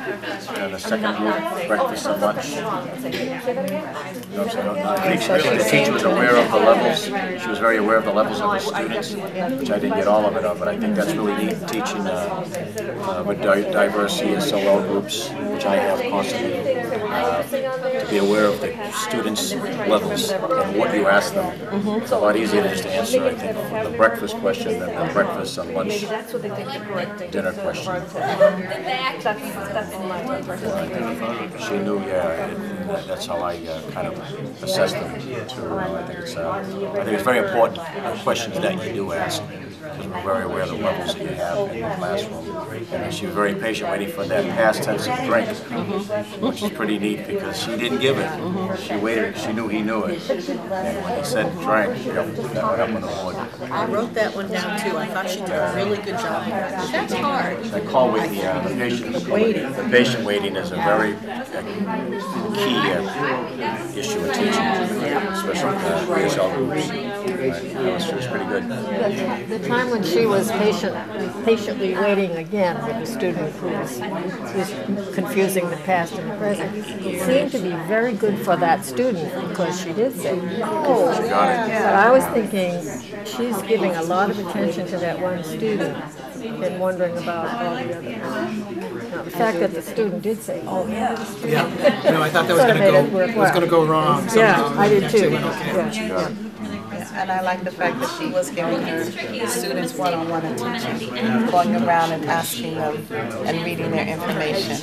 And the second group, breakfast and lunch. I think the teacher was aware of the levels. She was very aware of the levels of the students, which I didn't get all of it of, but I think that's really neat in teaching with diversity and SOL groups, which I have constantly, to be aware of the students' levels and what you ask them. It's a lot easier just to answer, I think, the breakfast question than the breakfast and lunch dinner question. She knew, and that's how I kind of assessed them too. I think it's very important questions that you do ask, because we're very aware of the levels that you have in the classroom. And she was very patient waiting for that past tense of drink, which is pretty neat because she didn't give it. She waited, she knew he knew it. And when he said drank, that went up on the board. I wrote that one down too. I thought she did a really good job. That's hard. I call with the patient waiting is a very key issue in teaching, especially with ESL groups. It was pretty good. The time when she was patiently waiting again with the student who was confusing the past and the present, it seemed to be very good for that student because she did say, oh. She got it. But I was thinking she's giving a lot of attention to that one student and wondering about all the others. Now, the fact that the student did say, oh, yeah, I thought that was going to go wrong. Yeah, I did too. And I like the fact that she was giving her students one-on-one attention, going around and asking them and reading their information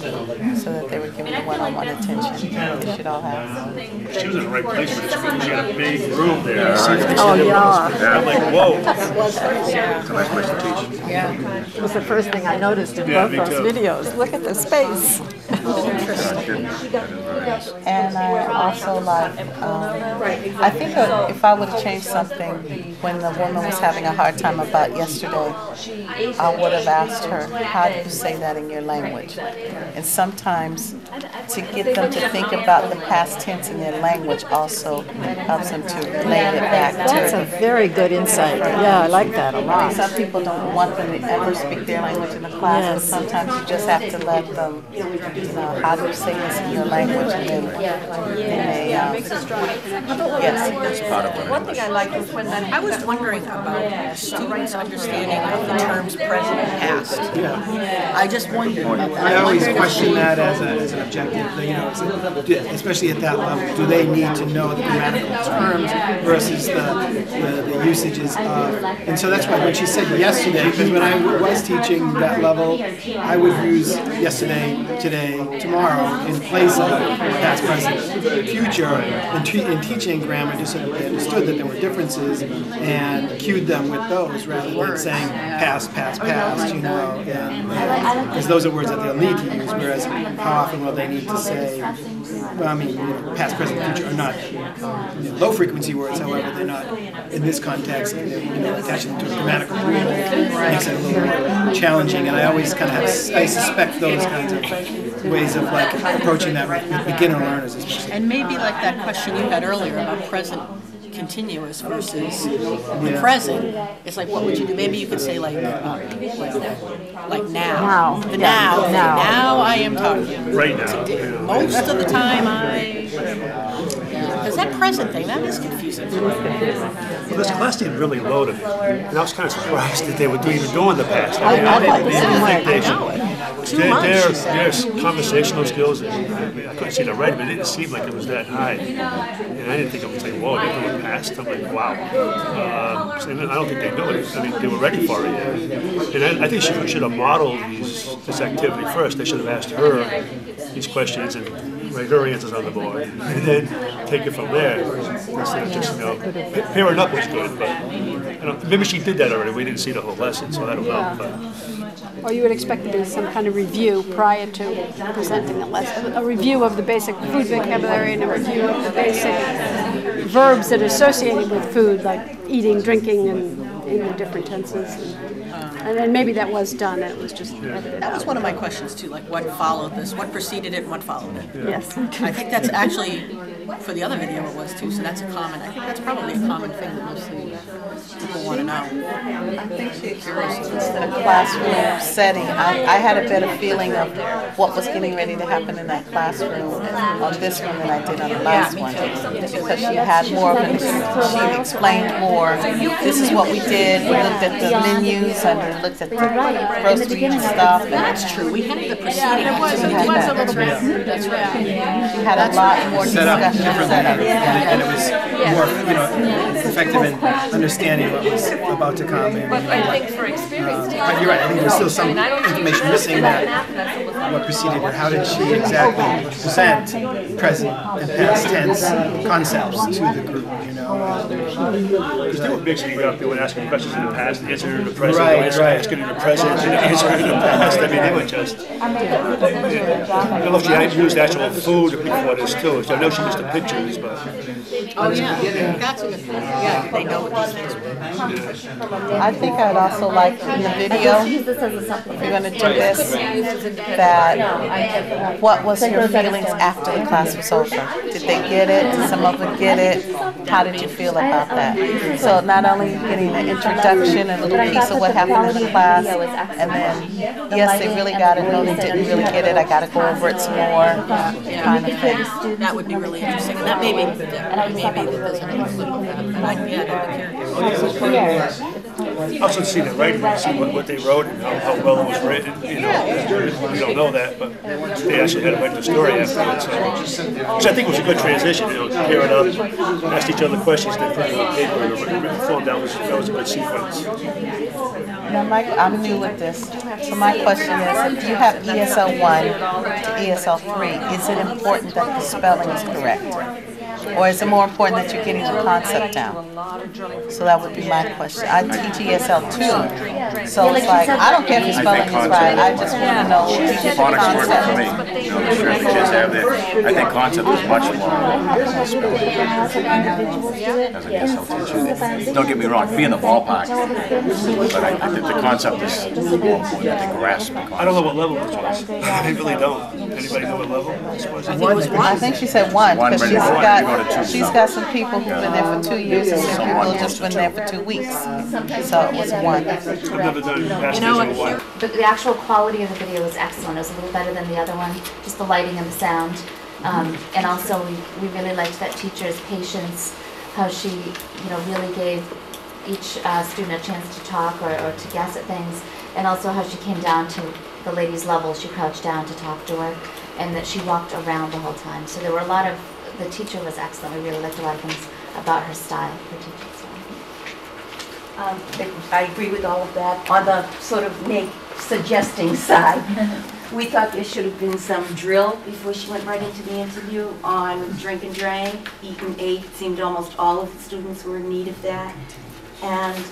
so that they were giving the one-on-one attention they should all have. She was in the right place for the school. She had a big room there. Oh, yeah. I'm like, whoa. It's a nice place to teach. Yeah. It was the first thing I noticed in both those videos. Look at the space. And I also like, I think if I would have changed something when the woman was having a hard time about yesterday, I would have asked her, how do you say that in your language? And sometimes to get them to think about the past tense in their language also helps them to relate it back to. That's a very good insight. Yeah, I like that a lot. Some people don't want them to ever speak their language in the class, but sometimes you just have to let them, how do you say this in your language? And then they, yes. It's part of One thing I like was when I was wondering about students' understanding of the terms present and past. I just wondered about that. I always question that as an objective, especially at that level. Do they need to know the grammatical terms versus the usages of? And so that's why when she said yesterday, because when I was teaching that level, I would use yesterday, today, tomorrow in place of past, present, future. In teaching grammar, just so that they understood that there were differences and cued them with those rather than saying past, because those are words that they'll need to use, whereas how often will they need to say, past, present, future are not low frequency words, however, they're not in this context, attaching them to a grammatical rule makes it a little more challenging, and I always kind of I suspect those kinds of ways of approaching that with beginner learners especially. And maybe like that question you had earlier about present continuous versus the present. It's like, what would you do? Maybe you could say like now. Now. Now I am talking. Right now. Most of the time because that present thing, that is confusing. Well, this class seemed really low to me, and I was kind of surprised that they were even doing the past. I like the same way. Their conversational skills, I couldn't see the writing, but it didn't seem like it was that high. And I didn't think it was like, whoa, they're doing past. I'm like, wow. So I don't think they knew it. I mean, they were ready for it. And I think she should have modeled this activity first. They should have asked her these questions and write her answers on the board, and then take it from there. Instead of just, pairing up was good, but maybe she did that already. We didn't see the whole lesson, so I don't know. But. Or you would expect there to be some kind of review prior to presenting the lesson, a review of the basic food vocabulary and a review of the basic verbs that are associated with food, like eating, drinking, and in the different tenses. And then maybe that was done, and it was just edited That was out. one of my questions too, like what followed this, what preceded it and what followed it. Yes. I think that's actually for the other video it was too, so that's a common, I think that's probably a common thing that most people want to know. I think she experienced this in a classroom setting. I had a better feeling of what was getting ready to happen in that classroom on this one than I did on the last one. Because she had more of an, she explained more, this is what we did, we looked at the menus and we looked at the groceries and stuff. And That's true, we had the proceeding. It was a little bit. That's right. she had a lot more Set up discussion. differently, and it was more, effective in understanding what was about to come. But I think for experienced teachers, But you're right. I think there's still some information missing that what preceded her. How did she exactly present present and past tense concepts to the group? You know, Because they were mixing it up. They were asking questions in the past, answering in the present, Right, they were right. asking in the present, and answering in the past. I mean, they were just. I don't know if she had used actual food before this too. I know she used the pictures, but. Oh, yeah, that's a good point. Yeah, they know what these things were. I think I'd also like in the video, if you're going to do this, that what was your feelings after the class was over? Did they get it? Did some of them get it? How did you feel about that? So not only getting an introduction, a little piece of what happened in the class, and then, yes, they really got it, no, they didn't really get it, I got to go over it some more, kind of thing. That would be really interesting, and that maybe that doesn't include that, but I'd be curious. Also to see the writing, to see what they wrote and how well it was written. You know, we don't know that, but they actually had to write the story afterwards. So, which I think was a good transition. You know, pair it up, asked each other questions, then put it on paper and written form. That was a good sequence. Now, I'm new with this, so my question is, if you have ESL 1 to ESL 3, is it important that the spelling is correct? Or is it more important that you're getting the concept down? So that would be my question. I teach ESL 2, so it's like, I don't care if the spelling is right, I just want to know if you get the Phonics worked for concept. me. You know, the sure the kids have that. I think concept is much more than spelling. As an ESL teacher. Don't get me wrong, be in the ballpark. But I think the concept is more important than the grasp. I don't know what level this was. I really don't. Anybody know what level this was? I think she said 1, because she's got some people who've been there for 2 years and some people who've just been there for 2 weeks. So it was 1. I've never done past You know this in a while. But the actual quality of the video was excellent. It was a little better than the other one, just the lighting and the sound. And also, we really liked that teacher's patience, how she, really gave each student a chance to talk or to guess at things, and also how she came down to the lady's level. She crouched down to talk to her, and that she walked around the whole time. So there were a lot of, the teacher was excellent. We really liked a lot of things about her style, her teaching style. I agree with all of that. On the sort of suggesting side, we thought there should have been some drill before she went right into the interview on drink and drain, eat and ate. It seemed almost all of the students were in need of that. And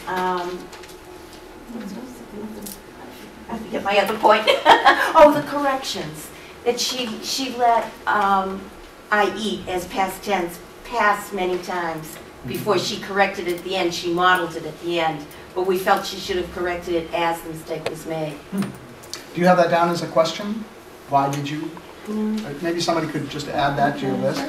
I forget my other point. Oh, the corrections. That she let I eat as past tense pass many times before she corrected it at the end. She modeled it at the end, but we felt she should have corrected it as the mistake was made. Do you have that down as a question? Why did you? Maybe somebody could just add that to your list.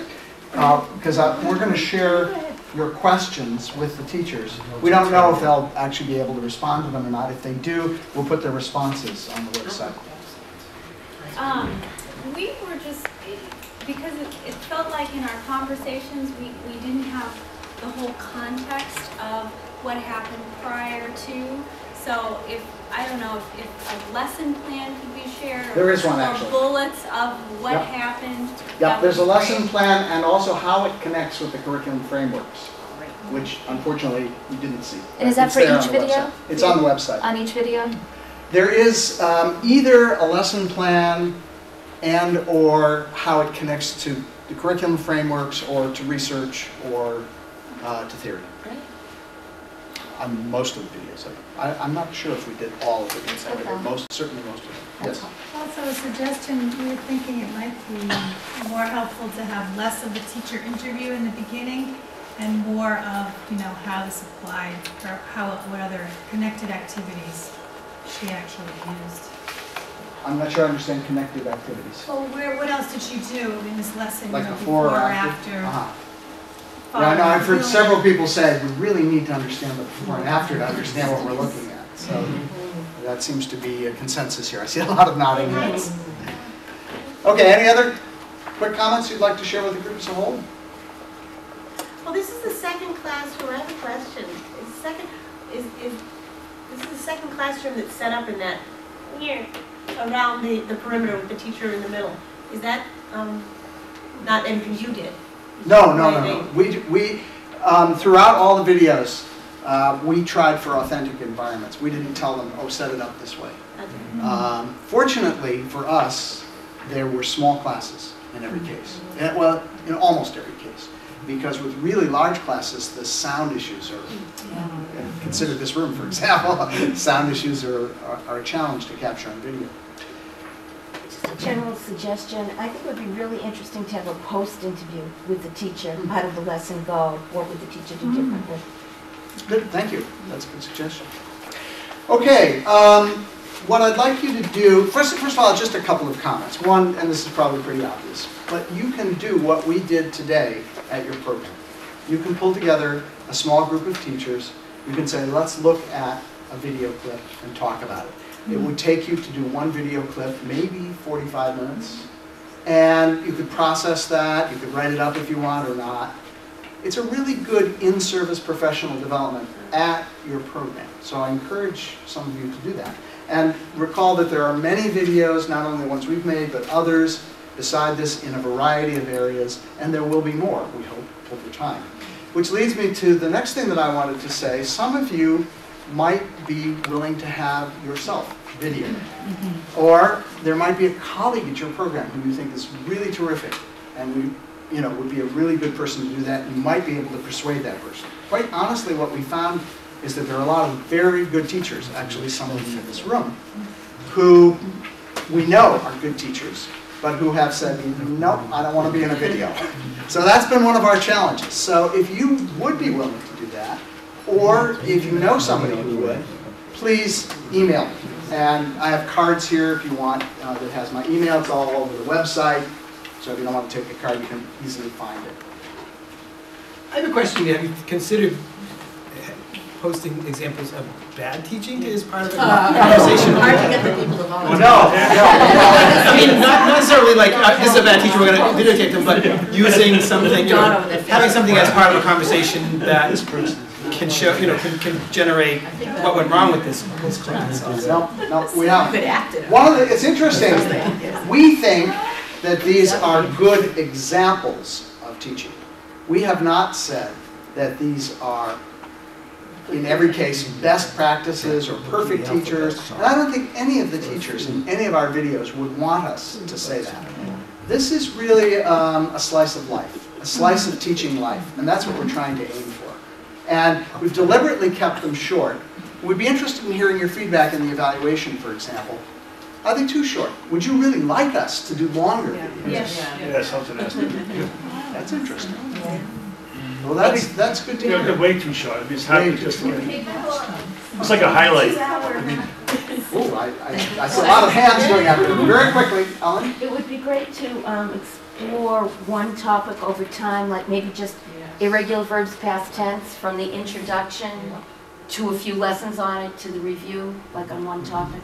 Because we're going to share your questions with the teachers. We don't know if they'll actually be able to respond to them or not. If they do, we'll put their responses on the website. We were just, because it felt like in our conversations we didn't have the whole context of what happened prior to. So I don't know if a lesson plan could be shared, There is one, or actually. bullets of what Yep. happened. Yep, there's a would be lesson great. plan and also how it connects with the curriculum frameworks, which unfortunately you didn't see. And is that It's for there each on the video? website. It's on the website. On each video? There is either a lesson plan and or how it connects to the curriculum frameworks or to research or to theory. Great. On most of the videos. I'm not sure if we did all of it, certainly most of it. Yes. Also a suggestion, we were thinking it might be more helpful to have less of a teacher interview in the beginning and more of, how this applied or what other connected activities she actually used. I'm not sure I understand connected activities. Well, what else did she do in this lesson? Like you know, before or after? Yeah, I know I've heard several people say we really need to understand the before and after to understand what we're looking at. So that seems to be a consensus here. I see a lot of nodding heads. Okay, any other quick comments you'd like to share with the group as a whole? Well, this is the second classroom. I have a question. This is the second classroom that's set up in that here around the perimeter with the teacher in the middle. Is that not anything you did? No. We throughout all the videos, we tried for authentic environments. We didn't tell them, oh, set it up this way. Okay. Fortunately for us, there were small classes in every case. Well, in almost every case. Because with really large classes, the sound issues are, consider this room for example, sound issues are a challenge to capture on video. Just a general suggestion. I think it would be really interesting to have a post-interview with the teacher. How did the lesson go? What would the teacher do differently? Good, thank you. That's a good suggestion. Okay, what I'd like you to do, first of all, just a couple of comments. One, and this is probably pretty obvious, but you can do what we did today at your program. You can pull together a small group of teachers. You can say, let's look at a video clip and talk about it. It would take you to do one video clip, maybe 45 minutes. And you could process that. You could write it up if you want or not. It's a really good in-service professional development at your program. So I encourage some of you to do that. And recall that there are many videos, not only the ones we've made, but others beside this in a variety of areas, and there will be more, we hope, over time. Which leads me to the next thing that I wanted to say. Some of you might be willing to have yourself videoed. Or there might be a colleague at your program who you think is really terrific, and would be a really good person to do that. You might be able to persuade that person. Quite honestly, what we found is that there are a lot of very good teachers, actually some of them in this room, who we know are good teachers, but who have said, nope, I don't want to be in a video. So that's been one of our challenges. So if you would be willing to do that, or if you know somebody who would, please email me. And I have cards here if you want that has my email. It's all over the website. So if you don't want to take a card, you can easily find it. I have a question. Have you considered posting examples of bad teaching as part of the conversation? Hard to get the people to volunteer. No. I mean, not necessarily like, this is a bad teacher, we're going to videotape them, but using something, having something as part of a conversation that can show, can generate what went wrong with this class. No, we have. It's interesting. We think that these are good examples of teaching. We have not said that these are, in every case, best practices or perfect teachers. And I don't think any of the teachers in any of our videos would want us to say that. This is really a slice of life, a slice of teaching life. And that's what we're trying to aim for. And we've deliberately kept them short. We'd be interested in hearing your feedback in the evaluation, for example. Are they too short? Would you really like us to do longer videos? Yes, something else. That's interesting. Well, that's good to hear. They're way too short. I mean, it's hard to just it's like a highlight. I see a lot of hands going up very quickly. Ellen? It would be great to explore one topic over time, like maybe just irregular verbs past tense from the introduction to a few lessons on it to the review, like on one topic.